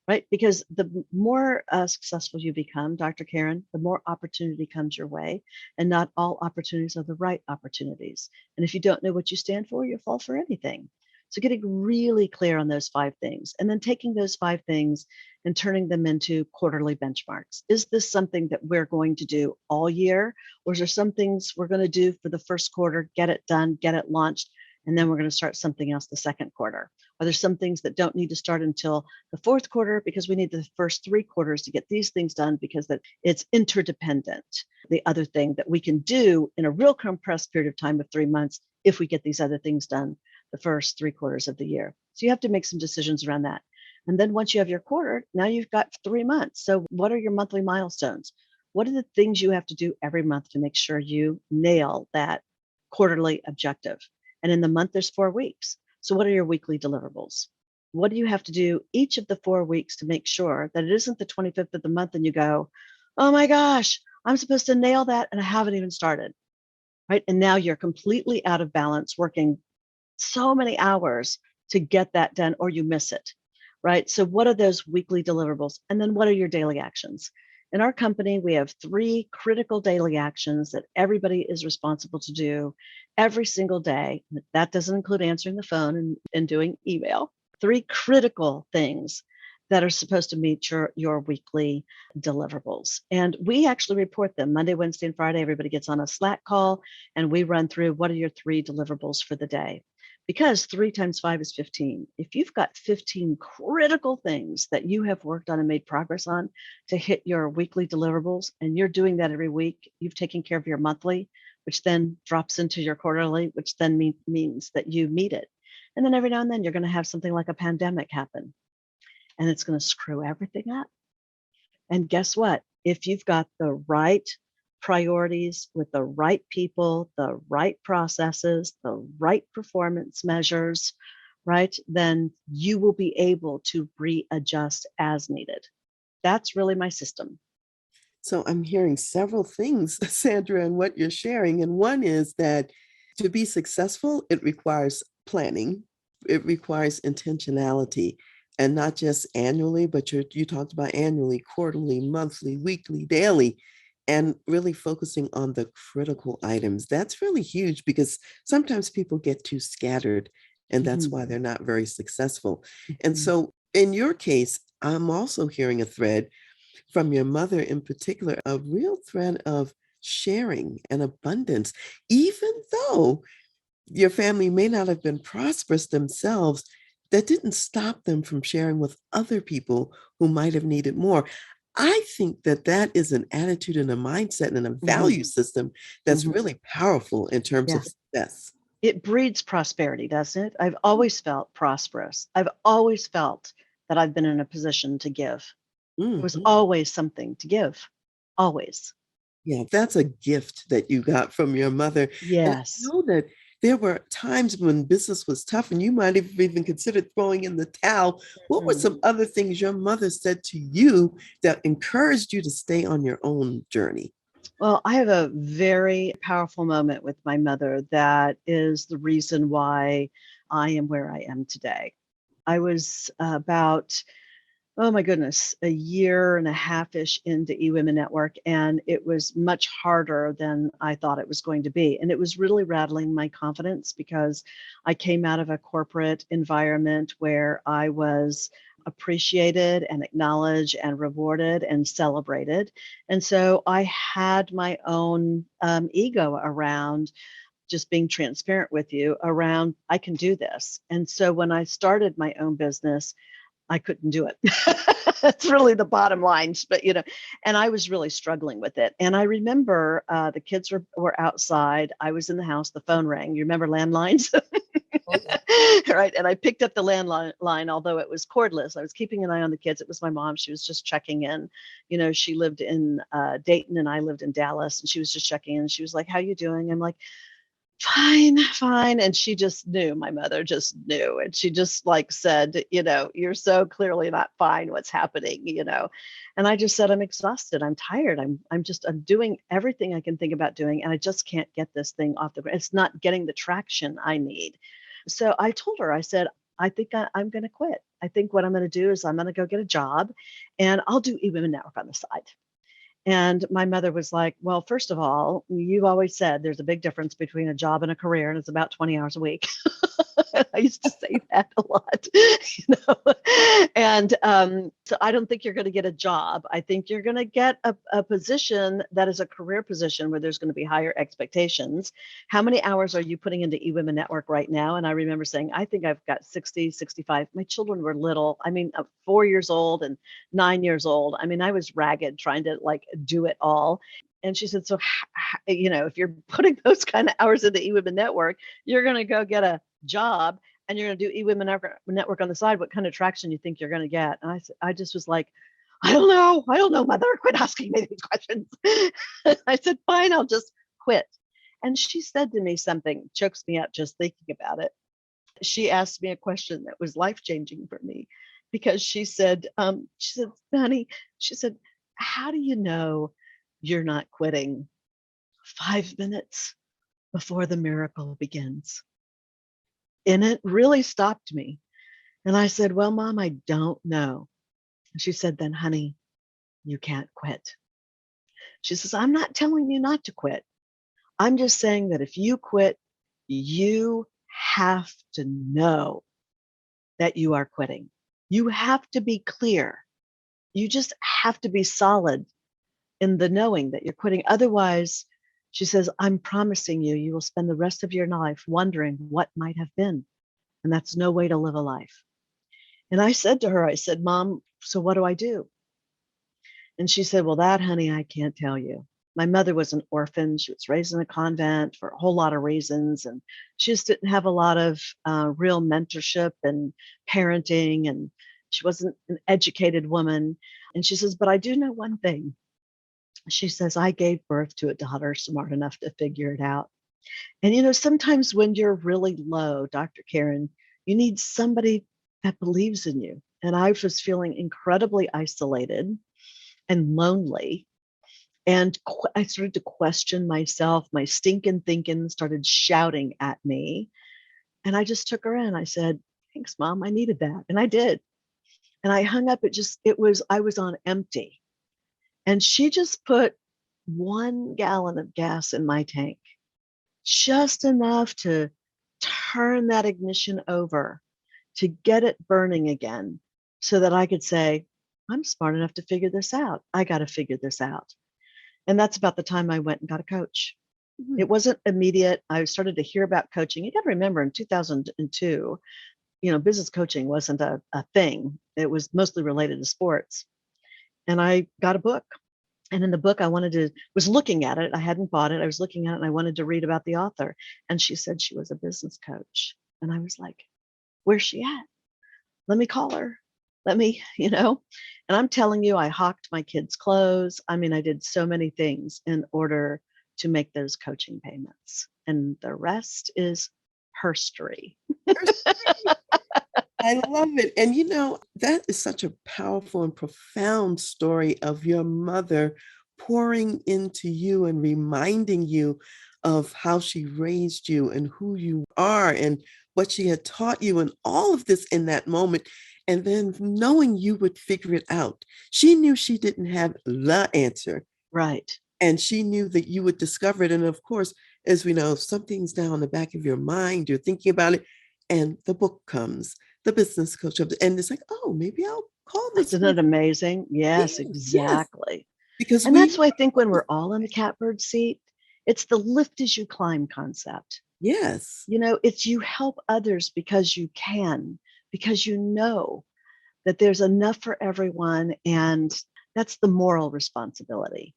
Right? Because the more successful you become, Dr. Karen, the more opportunity comes your way. And not all opportunities are the right opportunities. And if you don't know what you stand for, you'll fall for anything. So getting really clear on those 5 things and then taking those 5 things and turning them into quarterly benchmarks. Is this something that we're going to do all year? Or is there some things we're going to do for the first quarter, get it done, get it launched, and then we're going to start something else the second quarter? Are there some things that don't need to start until the fourth quarter because we need the first 3 quarters to get these things done because that it's interdependent? The other thing that we can do in a real compressed period of time of 3 months if we get these other things done the first 3 quarters of the year. So you have to make some decisions around that. And then once you have your quarter, now you've got 3 months. So what are your monthly milestones? What are the things you have to do every month to make sure you nail that quarterly objective? And in the month, there's 4 weeks. So what are your weekly deliverables? What do you have to do each of the 4 weeks to make sure that it isn't the 25th of the month and you go, oh my gosh, I'm supposed to nail that and I haven't even started, right? And now you're completely out of balance, working so many hours to get that done, or you miss it, right? So what are those weekly deliverables? And then what are your daily actions? In our company, we have 3 critical daily actions that everybody is responsible to do every single day. That doesn't include answering the phone and doing email. 3 critical things that are supposed to meet your weekly deliverables. And we actually report them Monday, Wednesday, and Friday. Everybody gets on a Slack call and we run through what are your 3 deliverables for the day. Because 3 times 5 is 15. If you've got 15 critical things that you have worked on and made progress on to hit your weekly deliverables, and you're doing that every week, you've taken care of your monthly, which then drops into your quarterly, which then means that you meet it. And then every now and then you're going to have something like a pandemic happen, and it's going to screw everything up. And guess what? If you've got the right priorities with the right people, the right processes, the right performance measures, right, then you will be able to readjust as needed. That's really my system. So I'm hearing several things, Sandra, in what you're sharing. And one is that to be successful, it requires planning, it requires intentionality, and not just annually, but you talked about annually, quarterly, monthly, weekly, daily, and really focusing on the critical items. That's really huge because sometimes people get too scattered, and that's Mhm, why they're not very successful. And mhm, so in your case, I'm also hearing a thread from your mother in particular, a real thread of sharing and abundance, even though your family may not have been prosperous themselves, that didn't stop them from sharing with other people who might have needed more. I think that that is an attitude and a mindset and a mhm, value system that's mhm. really powerful in terms Yeah. of success. It breeds prosperity, doesn't it? I've always felt prosperous. I've always felt that I've been in a position to give. There was Mhm. always something to give. Always. Yeah, that's a gift that you got from your mother. And I Yes. know that there were times when business was tough and you might have even considered throwing in the towel. What were Mhm. some other things your mother said to you that encouraged you to stay on your own journey? Well, I have a very powerful moment with my mother that is the reason why I am where I am today. I was about, oh my goodness, a year and a half-ish into eWomenNetwork, and it was much harder than I thought it was going to be. And it was really rattling my confidence because I came out of a corporate environment where I was appreciated and acknowledged and rewarded and celebrated. And so I had my own ego around just being transparent with you around, I can do this. And so when I started my own business, I couldn't do it. That's really the bottom line. But, and I was really struggling with it. And I remember the kids were outside. I was in the house. The phone rang. You remember landlines? Right. And I picked up the landline, although it was cordless. I was keeping an eye on the kids. It was my mom. She was just checking in. She lived in Dayton and I lived in Dallas. And she was just checking in. She was like, "How you doing?" I'm like, "Fine, fine." And she just knew, my mother just knew. And she just said, "You're so clearly not fine. What's happening?" And I just said, "I'm exhausted. I'm tired. I'm doing everything I can think about doing. And I just can't get this thing off the ground. It's not getting the traction I need." So I told her, I said, "I think I'm going to quit. I think what I'm going to do is I'm going to go get a job and I'll do eWomenNetwork on the side." And my mother was like, "Well, first of all, you've always said there's a big difference between a job and a career, and it's about 20 hours a week." I used to say that a lot, And so I don't think you're going to get a job. I think you're going to get a position that is a career position where there's going to be higher expectations. How many hours are you putting into eWomenNetwork right now? And I remember saying, "I think I've got 60, 65. My children were little. 4 years old and 9 years old. I was ragged trying to do it all. And she said, "So, if you're putting those kind of hours into eWomenNetwork, you're going to go get a job and you're going to do eWomenNetwork on the side. What kind of traction you think you're going to get?" And I just was like, I don't know, mother, quit asking me these questions." I said, "Fine, I'll just quit." And she said to me something, chokes me up just thinking about it. She asked me a question that was life-changing for me because she said, "Honey," she said, "how do you know you're not quitting 5 minutes before the miracle begins?" And it really stopped me. And I said, "Well, Mom, I don't know." And she said, "Then, honey, you can't quit." She says, "I'm not telling you not to quit. I'm just saying that if you quit, you have to know that you are quitting. You have to be clear. You just have to be solid in the knowing that you're quitting. Otherwise," she says, "I'm promising you, you will spend the rest of your life wondering what might have been. And that's no way to live a life." And I said to her, I said, "Mom, so what do I do?" And she said, "Well, that, honey, I can't tell you. My mother was an orphan. She was raised in a convent for a whole lot of reasons. And she just didn't have a lot of real mentorship and parenting. And she wasn't an educated woman." And she says, "But I do know one thing." She says, "I gave birth to a daughter smart enough to figure it out." And sometimes when you're really low, Dr. Karen, you need somebody that believes in you. And I was feeling incredibly isolated and lonely. And I started to question myself. My stinking thinking started shouting at me. And I just took her in. I said, "Thanks, Mom. I needed that." And I did. And I hung up. I was on empty. And she just put 1 gallon of gas in my tank, just enough to turn that ignition over, to get it burning again, so that I could say, "I'm smart enough to figure this out. I got to figure this out." And that's about the time I went and got a coach. Mhm. It wasn't immediate. I started to hear about coaching. You got to remember, in 2002, business coaching wasn't a thing. It was mostly related to sports. And I got a book. And in the book, was looking at it. I hadn't bought it. I was looking at it and I wanted to read about the author. And she said she was a business coach. And I was like, "Where's she at? Let me call her. Let me," And I'm telling you, I hawked my kids' clothes. I did so many things in order to make those coaching payments. And the rest is herstory. I love it. And that is such a powerful and profound story of your mother pouring into you and reminding you of how she raised you and who you are and what she had taught you and all of this in that moment. And then knowing you would figure it out. She knew she didn't have the answer. Right. And she knew that you would discover it. And of course, as we know, if something's down in the back of your mind, you're thinking about it, and the book comes, the business coach comes, and it's like, oh, maybe I'll call this Isn't it person. amazing? Yes, Yes, yes, exactly. because And we that's why I think when we're all in the catbird seat, it's the lift as you climb concept. yes, It's you help others because you know that there's enough for everyone. And that's the moral responsibility.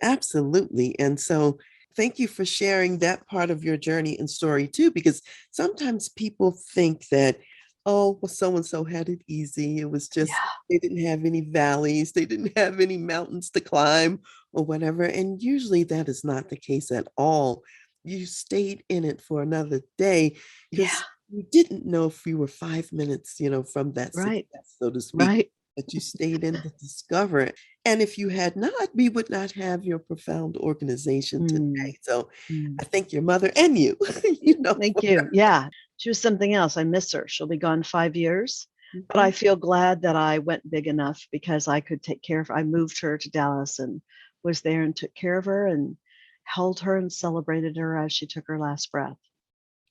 absolutely. And so thank you for sharing that part of your journey and story too, because sometimes people think that, oh, well, so and so had it easy. It was just, Yeah, they didn't have any valleys, they didn't have any mountains to climb or whatever. And usually that is not the case at all. You stayed in it for another day yeah, because you didn't know if you were 5 minutes, from that right, success, so to speak, right. but you stayed in to discover it. And if you had not, we would not have your profound organization Mm, today. So mm. I thank your mother and you, Thank you. Yeah, she was something else. I miss her. She'll be gone 5 years, but I Mhm. feel glad that I went big enough because I could take care of her. I moved her to Dallas and was there and took care of her and held her and celebrated her as she took her last breath.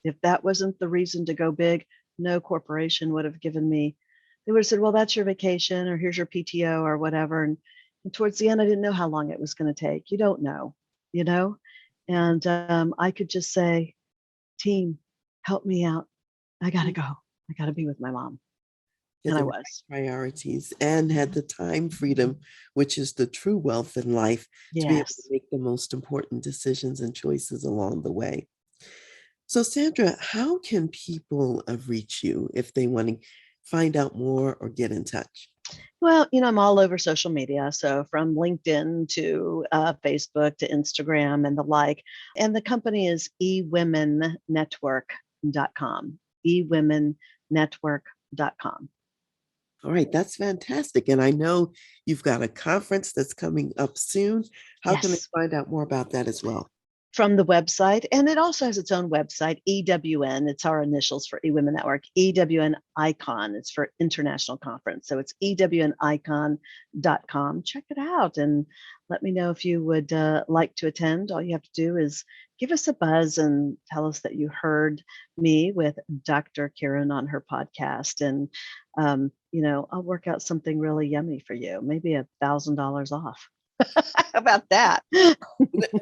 If that wasn't the reason to go big, no corporation would have given me. They would have said, "Well, that's your vacation, or here's your PTO, or whatever." And towards the end, I didn't know how long it was going to take. You don't know, you know. And I could just say, "Team, help me out. I gotta go. I gotta be with my mom." Did And I the right was. priorities and had the time freedom, which is the true wealth in life, to be able to Yes. make the most important decisions and choices along the way. So, Sandra, how can people reach you if they want to find out more or get in touch? Well, I'm all over social media. So from LinkedIn to Facebook to Instagram and the like. And the company is eWomenNetwork.com. eWomenNetwork.com. All right, that's fantastic. And I know you've got a conference that's coming up soon. How can I Yes. find out more about that as well? From the website. And it also has its own website, EWN. It's our initials for eWomen Network. EWN Icon. It's for International Conference. So it's EWNIcon.com. Check it out and let me know if you would like to attend. All you have to do is give us a buzz and tell us that you heard me with Dr. Karen on her podcast. And, I'll work out something really yummy for you, maybe $1,000 off. How about that?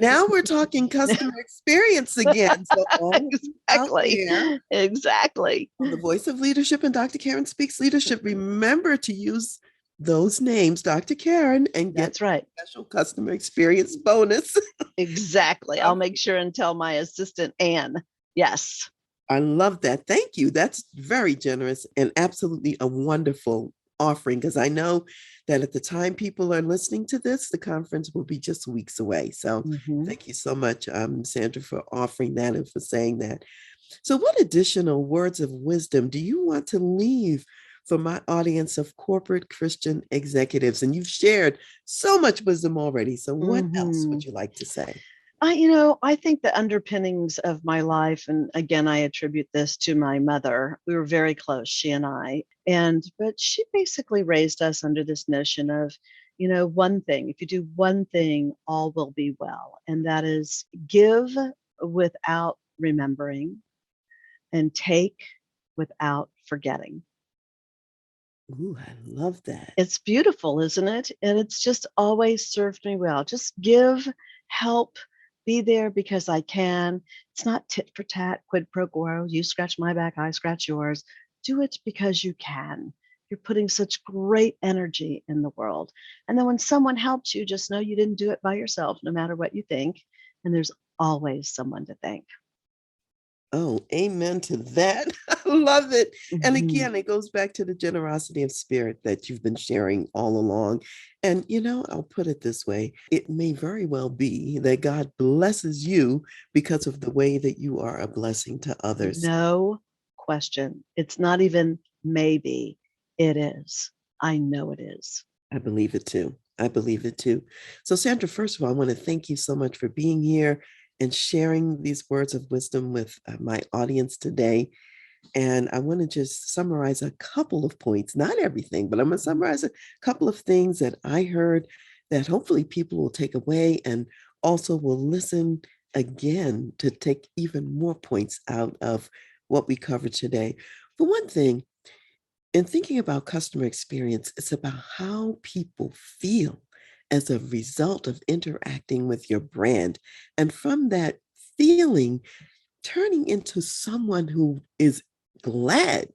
Now we're talking customer experience again. So all of you out Exactly. there Exactly. on the Voice of Leadership and Dr. Karen Speaks Leadership, remember to use those names, Dr. Karen, and get That's right. special customer experience bonus. Exactly. I'll make sure and tell my assistant, Anne. Yes. I love that. Thank you. That's very generous and absolutely a wonderful offering because I know that at the time people are listening to this, the conference will be just weeks away. So Hmm. thank you so much, Sandra, for offering that and for saying that. So, what additional words of wisdom do you want to leave for my audience of corporate Christian executives? And you've shared so much wisdom already. So, what else Hmm. would you like to say? I think the underpinnings of my life, and again, I attribute this to my mother. We were very close, she and I. But she basically raised us under this notion of, one thing, if you do one thing, all will be well. And that is give without remembering and take without forgetting. Ooh, I love that. It's beautiful, isn't it? And it's just always served me well. Just give, help, be there because I can. It's not tit for tat, quid pro quo. You scratch my back, I scratch yours. Do it because you can. You're putting such great energy in the world. And then when someone helps you, just know you didn't do it by yourself, no matter what you think. And there's always someone to thank. Oh, amen to that. I love it. And Mhm. again, it goes back to the generosity of spirit that you've been sharing all along. And, I'll put it this way, it may very well be that God blesses you because of the way that you are a blessing to others. No question. It's not even maybe. It is. I know it is. I believe it too. I believe it too. So, Sandra, first of all, I want to thank you so much for being here and sharing these words of wisdom with my audience today. And I want to just summarize a couple of points, not everything, but I'm going to summarize a couple of things that I heard that hopefully people will take away and also will listen again to take even more points out of what we covered today. For one thing, in thinking about customer experience, it's about how people feel as a result of interacting with your brand. And from that feeling, turning into someone who is glad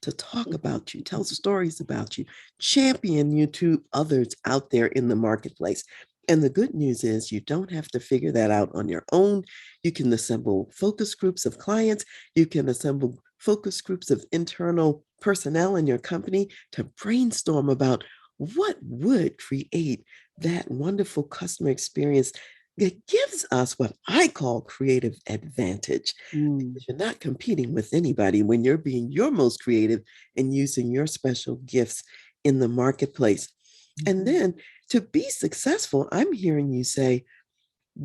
to talk about you, tell stories about you, champion you to others out there in the marketplace. And the good news is you don't have to figure that out on your own. You can assemble focus groups of clients. You can assemble focus groups of internal personnel in your company to brainstorm about what would create that wonderful customer experience. It gives us what I call creative advantage, Mm. because you're not competing with anybody when you're being your most creative and using your special gifts in the marketplace. And Mhm. then to be successful, I'm hearing you say,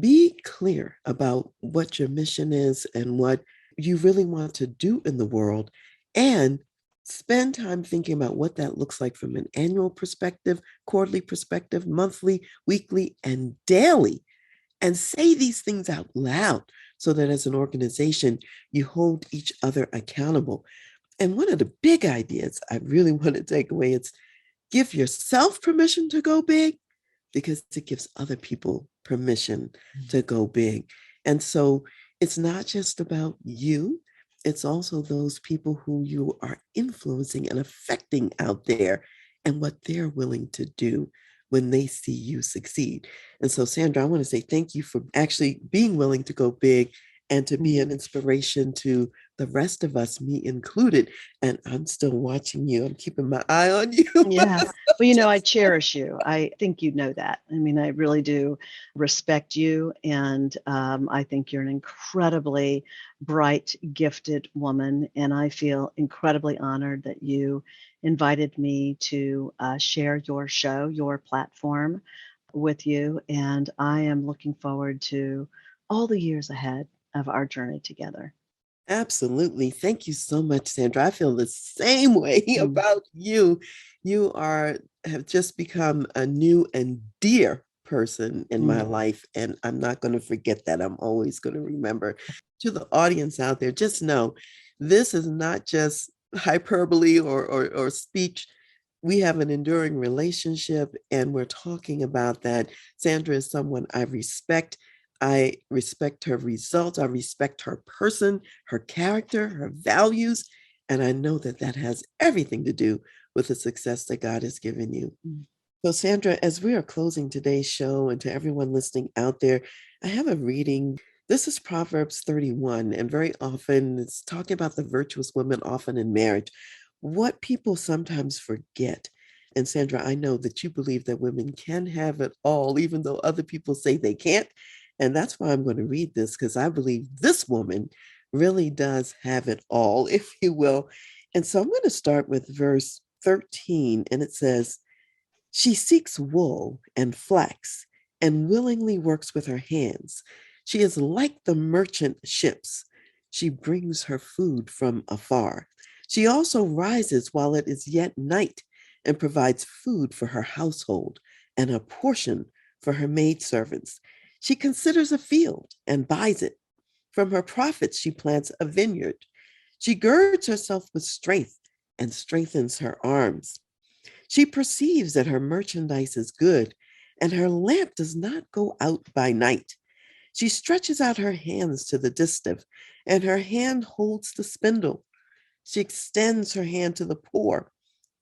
be clear about what your mission is and what you really want to do in the world, and spend time thinking about what that looks like from an annual perspective, quarterly perspective, monthly, weekly, and daily, and say these things out loud so that as an organization, you hold each other accountable. And one of the big ideas I really want to take away is give yourself permission to go big, because it gives other people permission to go big. And so it's not just about you, it's also those people who you are influencing and affecting out there and what they're willing to do when they see you succeed. And so, Sandra, I want to say thank you for actually being willing to go big and to be an Mhm. inspiration to the rest of us, me included. And I'm still watching you. I'm keeping my eye on you. Yeah. Well, I cherish you. I think you know that. I mean, I really do respect you. And I think you're an incredibly bright, gifted woman. And I feel incredibly honored that you invited me to share your show, your platform with you. And I am looking forward to all the years ahead of our journey together. Absolutely. Thank you so much, Sandra. I feel the same way Mm. about you. You are have just become a new and dear person in my Mm. life, and I'm not going to forget that. I'm always going to remember. To the audience out there, just know this is not just hyperbole or speech. We have an enduring relationship, and we're talking about that. Sandra is someone I respect. I respect her results. I respect her person, her character, her values. And I know that that has everything to do with the success that God has given you. Mm. So, Sandra, as we are closing today's show, and to everyone listening out there, I have a reading. This is Proverbs 31, and very often it's talking about the virtuous women, often in marriage. What people sometimes forget. And Sandra, I know that you believe that women can have it all, even though other people say they can't. And that's why I'm going to read this, because I believe this woman really does have it all, if you will. And so I'm going to start with verse 13, and it says, she seeks wool and flax and willingly works with her hands. She is like the merchant ships. She brings her food from afar. She also rises while it is yet night and provides food for her household and a portion for her maidservants. She considers a field and buys it. From her profits, she plants a vineyard. She girds herself with strength and strengthens her arms. She perceives that her merchandise is good, and her lamp does not go out by night. She stretches out her hands to the distaff, and her hand holds the spindle. She extends her hand to the poor,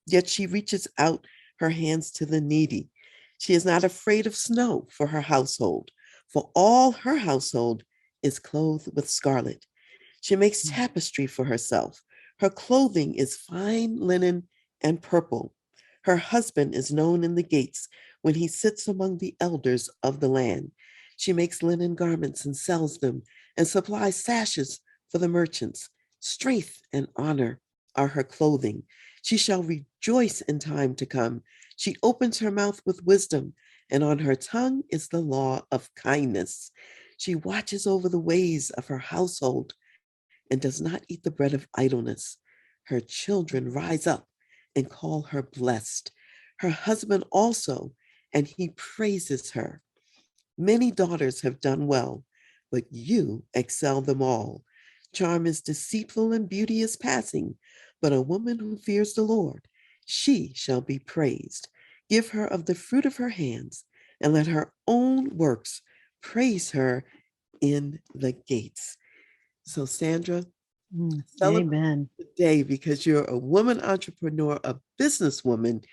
yet she reaches out her hands to the needy. She is not afraid of snow for her household, for all her household is clothed with scarlet. She makes Mm. tapestry for herself. Her clothing is fine linen and purple. Her husband is known in the gates when he sits among the elders of the land. She makes linen garments and sells them, and supplies sashes for the merchants. Strength and honor are her clothing. She shall rejoice in time to come. She opens her mouth with wisdom, and on her tongue is the law of kindness. She watches over the ways of her household and does not eat the bread of idleness. Her children rise up and call her blessed. Her husband also, and he praises her. Many daughters have done well, but you excel them all. Charm is deceitful and beauty is passing, but a woman who fears the Lord, she shall be praised. Give her of the fruit of her hands, and let her own works praise her in the gates. So, Sandra, celebrate Amen. today because you're a woman entrepreneur, a businesswoman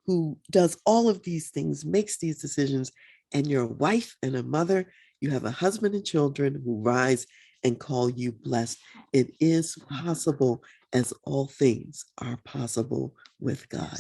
who does all of these things, makes these decisions, and you're a wife and a mother. You have a husband and children who rise and call you blessed. It is possible, as all things are possible with God.